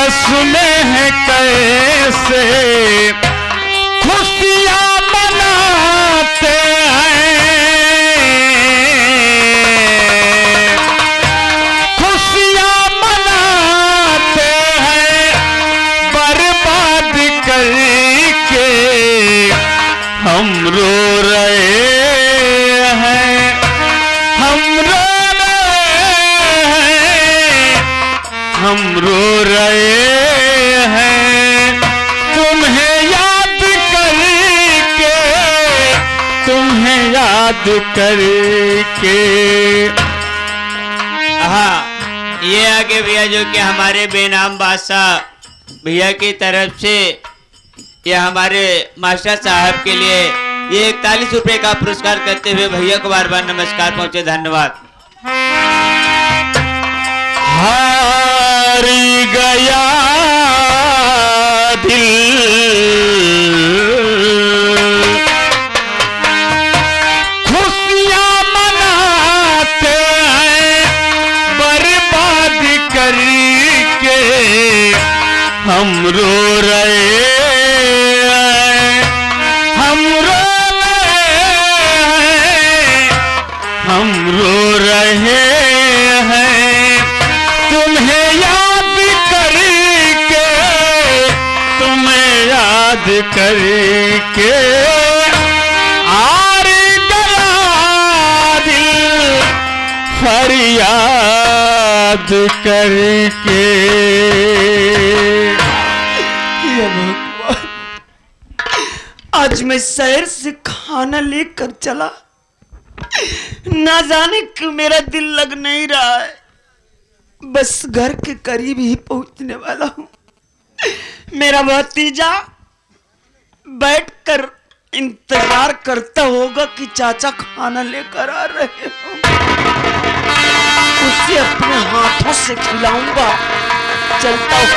कसमें हैं कैसे खुशियाँ मनाते हैं, खुशियाँ मनाते हैं बर्बाद करके हम रो रहे हैं, हम रो रहे हैं तुम्हें याद करके, तुम्हें याद करके। हाँ, ये आगे भैया जो कि हमारे बेनाम बादशाह भैया की तरफ से ये हमारे मास्टर साहब के लिए ये 41 रुपए का पुरस्कार करते हुए भैया को बार बार नमस्कार पहुंचे। धन्यवाद। हार गया दिल खुशियाँ मनाते हैं बर्बाद करके हम रो रहे हैं, हम रो रहे हैं, हम रो रहे हैं तुम्हें याद करके, तुम्हें याद करके। आर गया दिल फरियाद करके। आज मैं शहर से खाना लेकर चला, ना जाने क्यों मेरा दिल लग नहीं रहा है। बस घर के करीब ही पहुंचने वाला हूं। मेरा भतीजा बैठकर इंतजार करता होगा कि चाचा खाना लेकर आ रहे हो, उसे अपने हाथों से खिलाऊंगा। चलता हूं।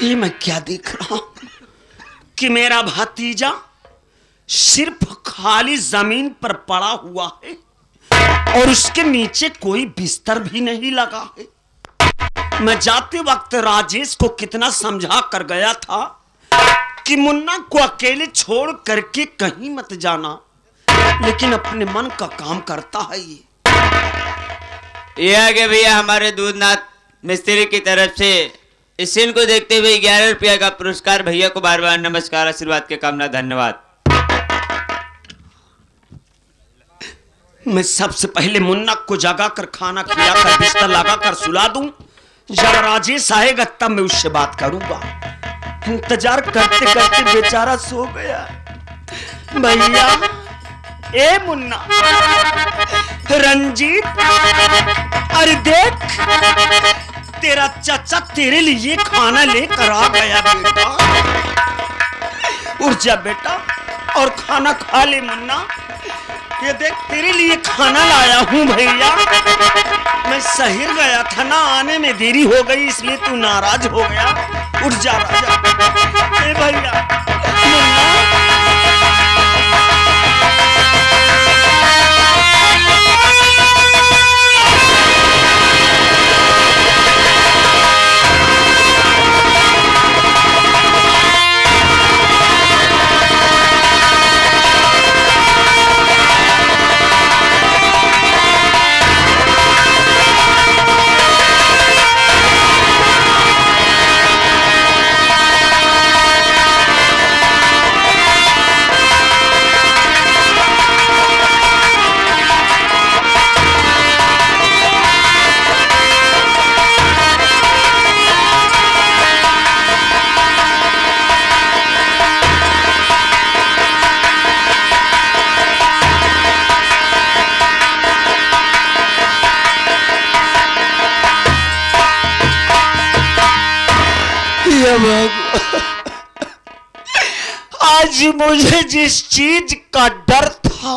ये मैं क्या देख रहा हूं कि मेरा भतीजा सिर्फ खाली जमीन पर पड़ा हुआ है और उसके नीचे कोई बिस्तर भी नहीं लगा है। मैं जाते वक्त राजेश को कितना समझा कर गया था कि मुन्ना को अकेले छोड़ करके कहीं मत जाना, लेकिन अपने मन का काम करता है। ये आगे भैया हमारे दूधनाथ मिस्त्री की तरफ से इस सीन को देखते हुए 11 रुपया का पुरस्कार भैया को बार बार नमस्कार आशीर्वाद के कामना। धन्यवाद। मैं सबसे पहले मुन्ना को जगा कर खाना खिलाकर बिस्तर लगा कर सुला दूं। जब राजेश आएगा तब मैं उससे बात करूंगा। इंतजार करते करते बेचारा सो गया। भैया, ए मुन्ना, रंजीत, अरे देख तेरा चाचा तेरे लिए खाना लेकर आ गया बेटा। उठ जा बेटा और खाना खा ले मुन्ना। ये देख तेरे लिए खाना लाया हूं भैया। मैं शहर गया था ना, आने में देरी हो गई इसलिए तू नाराज हो गया। उठ जा राजा। ए भैया मुन्ना, आज मुझे जिस चीज का डर था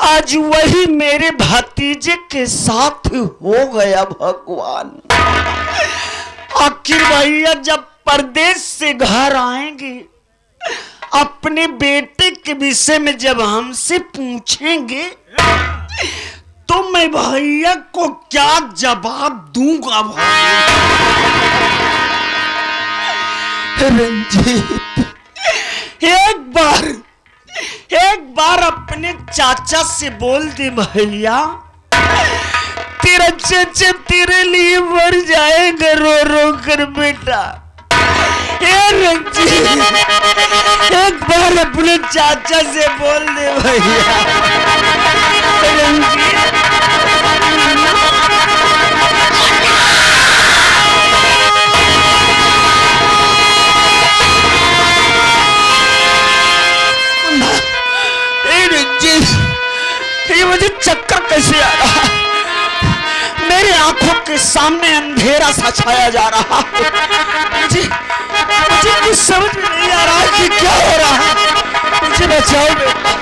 आज वही मेरे भतीजे के साथ हो गया भगवान। आखिर भैया जब परदेश से घर आएंगे अपने बेटे के विषय में जब हमसे पूछेंगे तो मैं भैया को क्या जवाब दूंगा भाई? रंजीत एक बार अपने चाचा से बोल दे भैया, तेरा चाचा तेरे लिए मर जाएगा रो रो कर बेटा। रंजीत एक बार अपने चाचा से बोल दे भैया। रंजीत ये मुझे चक्कर कैसे आ रहा, मेरे आंखों के सामने अंधेरा सा छाया जा रहा। मुझे कुछ समझ में नहीं आ रहा है कि क्या हो रहा है। मुझे बचाओ बेटा।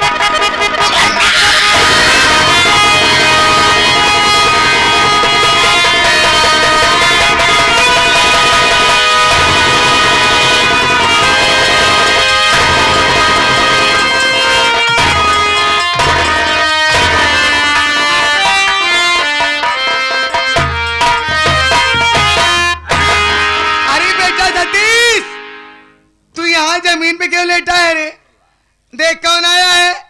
जमीन पे क्यों लेटा है रे? देख कौन आया है।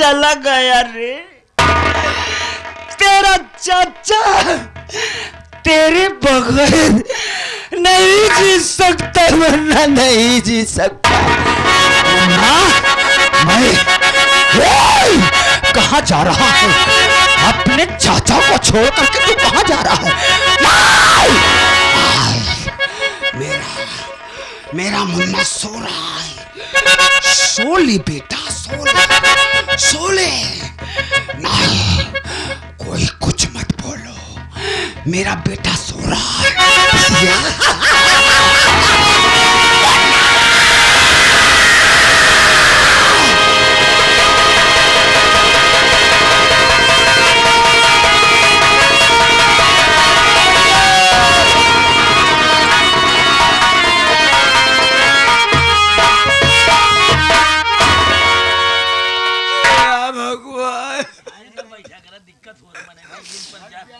चला गया रे। तेरा चाचा तेरे बगैर नहीं जी सकता, वरना नहीं जी सकता। मैं कहाँ जा रहा है? अपने चाचा को छोड़ करके तू कहाँ जा रहा है? मेरा मुन्ना सो रहा है। सो ले बेटा, सो ले। नहीं, कोई कुछ मत बोलो, मेरा बेटा सो रहा है।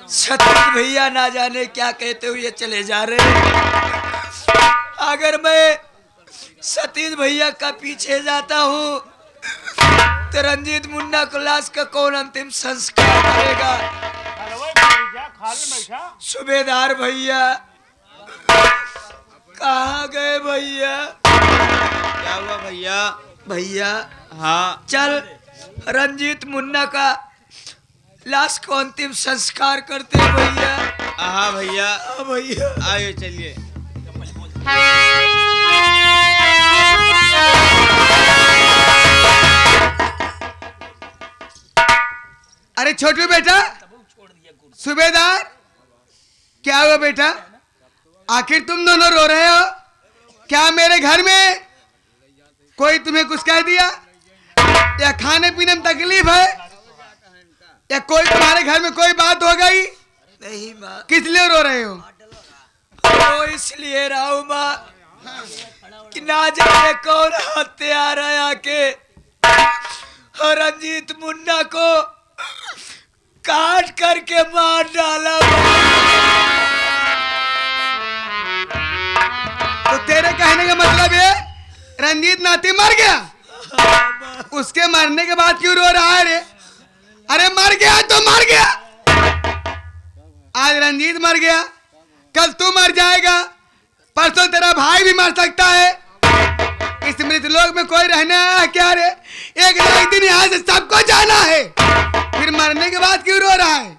सतीश भैया ना जाने क्या कहते हुए चले जा रहे हैं। अगर मैं सतीश भैया का पीछे जाता हूँ तो रंजीत मुन्ना को लाश का कौन अंतिम संस्कार करेगा? सूबेदार भैया कहाँ गए भैया? क्या हुआ भैया? भैया हाँ, चल रंजीत मुन्ना का लाश को अंतिम संस्कार करते हैं भैया। हाँ भैया, हाँ भैया, आइए चलिए। अरे छोटू बेटा, सूबेदार क्या हुआ बेटा? आखिर तुम दोनों रो रहे हो? क्या मेरे घर में कोई तुम्हें कुछ कह दिया, या खाने पीने में तकलीफ है, या कोई तुम्हारे घर में कोई बात हो गई? नहीं माँ। किस लिए रो रहे हो? वो इसलिए राहु माँ कि ना जाने कौन हत्यारा आके और रंजीत मुन्ना को काट करके मार डाला। तो तेरे कहने का मतलब है रंजीत नाती मर गया? उसके मरने के बाद क्यों रो रहा है रे? अरे मर गया तो मर गया। आज रंजीत मर गया, कल तू मर जाएगा, परसों तेरा भाई भी मर सकता है। इस मृतलोक में कोई रहने आया है क्या रे? एक ना एक दिन यहाँ से सबको जाना है, फिर मरने के बाद क्यों रो रहा है?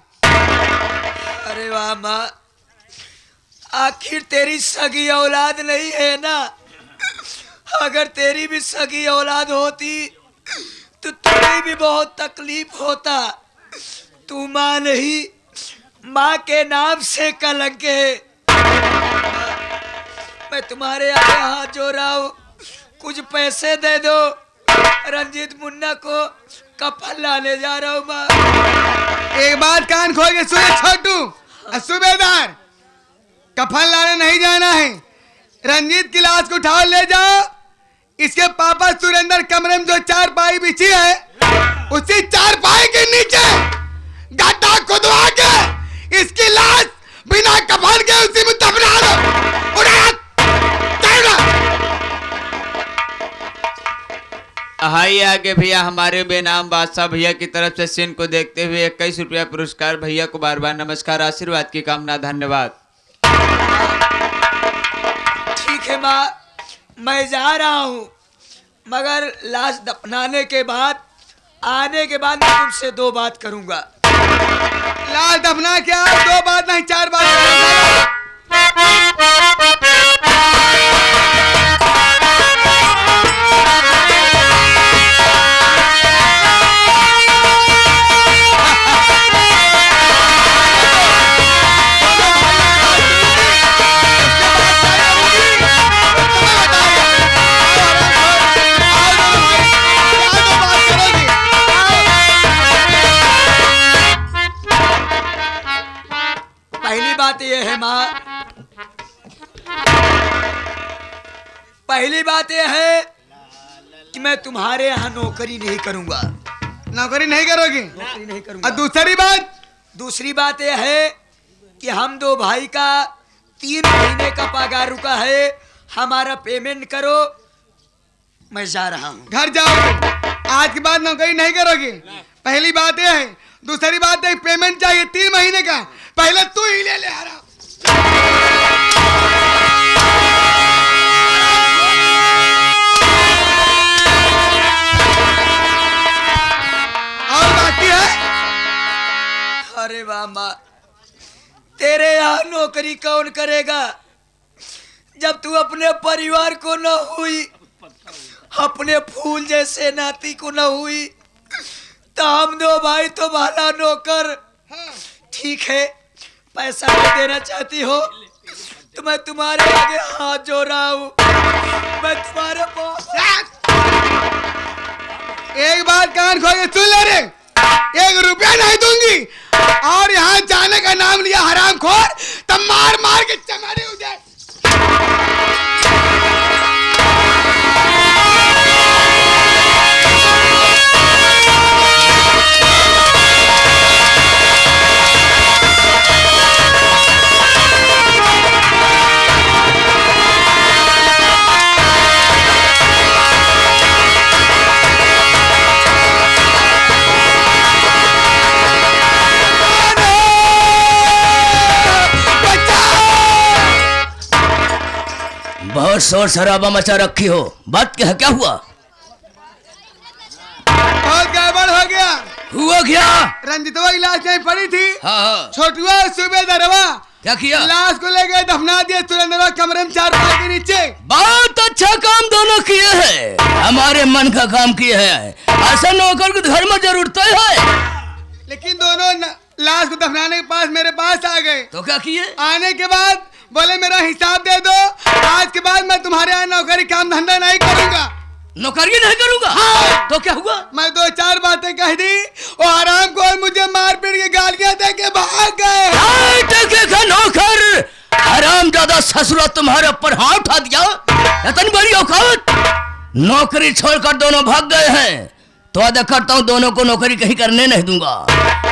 अरे वाह माँ, आखिर तेरी सगी औलाद नहीं है ना? अगर तेरी भी सगी औलाद होती तो तुम्हें भी बहुत तकलीफ होता। तू माँ नहीं, माँ के नाम से कलंक है। मैं तुम्हारे आगे हाथ जोड़ रहा हूँ, कुछ पैसे दे दो, रंजीत मुन्ना को कफन लाने जा रहा हूँ माँ। एक बात कान खोल के सुने छोटू सूबेदार, कफन लाने नहीं जाना है। रंजीत की लाश को उठाओ ले जाओ। इसके पापा सुरेंद्र कमरे में जो चारपाई बिछी है, उसी चारपाई के नीचे गड्ढा खुदवा के इसकी लाश बिना कफन के उसी में दफना दो। हाई आगे भैया हमारे बेनाम बादशाह भैया की तरफ से सीन को देखते हुए 21 रुपया पुरस्कार। भैया को बार बार नमस्कार, आशीर्वाद की कामना, धन्यवाद। ठीक है माँ, मैं जा रहा हूँ, मगर लाश दफनाने के बाद आने के बाद मैं तुमसे 2 बात करूंगा। लाश दफना क्या 2 बात नहीं 4 बात। पहली बात यह है कि मैं तुम्हारे यहाँ नौकरी नहीं करूंगा। नौकरी नहीं करोगी? नौकरी नहीं करूंगा। और दूसरी बात यह है कि हम 2 भाई का 3 महीने का पगार रुका है, हमारा पेमेंट करो। मैं जा रहा हूँ। घर जाओ। आज के बाद नौकरी नहीं करोगे, पहली बात यह है। दूसरी बात है पेमेंट चाहिए 3 महीने का, पहले तू ही ले ले हराम। और बाकी है। अरे मामा, तेरे यहाँ नौकरी कौन करेगा जब तू अपने परिवार को न हुई, अपने फूल जैसे नाती को न हुई, तो हम दो भाई तुम्हारा नौकर। ठीक है, पैसा नहीं देना चाहती हो तो मैं तुम्हारे आगे हाथ जोड़ रहा हूँ, मैं तुम्हारे बॉस। एक बात कान खोल के सुन ले रे, 1 रुपया नहीं दूंगी, और यहाँ जाने का नाम लिया हरामखोर तब मार मार के चमारे हो जाए। बहुत शोर शराबा मचा रखी हो, बात क्या हुआ? बहुत गड़बड़ हो गया। हुआ क्या? रंजितवा की लाश नहीं पड़ी थी। हाँ। छोटुआ सूबेदारवा क्या किया? लाश को लेकर दफना दिया सुरेंद्रवा कमरे में 4 पाई के नीचे। बहुत अच्छा काम दोनों किए हैं, हमारे मन का काम किए हैं। ऐसा नौकर को घर में जरूरत है। लेकिन दोनों लाश को दफनाने के पास मेरे पास आ गए। तो क्या किए? आने के बाद बोले मेरा हिसाब दे दो, आज के बाद मैं तुम्हारे यहाँ नौकरी काम धंधा नहीं करूंगा। नौकरी नहीं करूंगा? हाँ। तो क्या हुआ? मैं 2-4 बातें कह दी और आराम को मुझे मार पीट के गालियां दे के भाग गए। नौकर हराम ज्यादा ससुरा तुम्हारे ऊपर हाथ उठा दिया, इतनी बड़ी औकात। नौकरी छोड़कर दोनों भाग गए हैं, तो वादा करता हूँ दोनों को नौकरी कहीं करने नहीं दूंगा।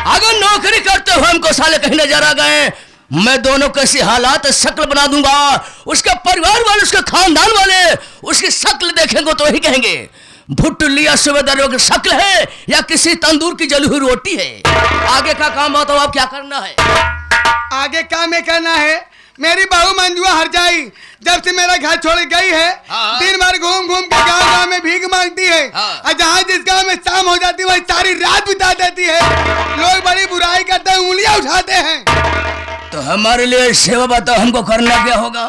अगर नौकरी करते हुए हमको साले कहीं नजर आ गए, मैं दोनों को ऐसी हालात शक्ल बना दूंगा, उसके परिवार वाले, उसके खानदान वाले उसकी शक्ल देखेंगे तो वही कहेंगे भुट्टुलिया सूबेदारों की शक्ल है या किसी तंदूर की जली हुई रोटी है। आगे का काम बताओ, आप क्या करना है? आगे काम ये करना है, मेरी बहू मंजुआ हरजाई जब से मेरा घर छोड़ गई है, दिन भर घूम घूम के गाँव में भीख मांगती है। और जहाँ जिस गाँव में शाम हो जाती है वही सारी रात बिता देती है। लोग बड़ी बुराई करते हैं, उंगलियां उठाते हैं। तो हमारे लिए सेवा बताओ, हमको करना क्या होगा?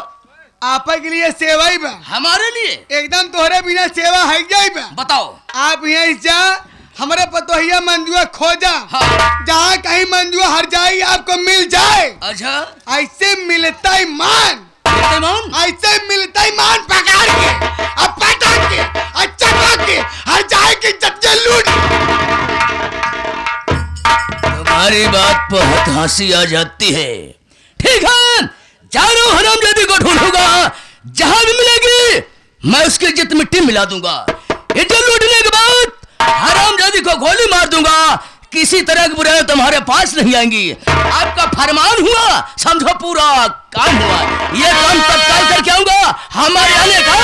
आप के लिए सेवा ही बा। हमारे लिए एकदम तोहरे बिना सेवा है जाई बा। बताओ। आप यहाँ जा, हमारे पतोहिया मंजुआ खोजा। हाँ। जहाँ कहीं मंजुआ हर जाए आपको मिल जाए। अच्छा, ऐसे मिलता ही मान, ऐसे मिलता ही मान पकड़ के अब पटक के अच्छा के हर जाए की जत्ते लूट। तुम्हारी बात पर हंसी आ जाती है। ठीक है, चारों हरामजादी को ढूंढूंगा, जहां भी मिलेगी मैं उसकी इज्जत मिट्टी मिला दूंगा। इज्जत लूटने के बाद हरामजादी को गोली मार दूंगा, किसी तरह की बुराई तुम्हारे पास नहीं आएंगी। आपका फरमान हुआ, समझो पूरा काम हुआ। ये काम तत्काल करके आऊंगा, हमारे आने का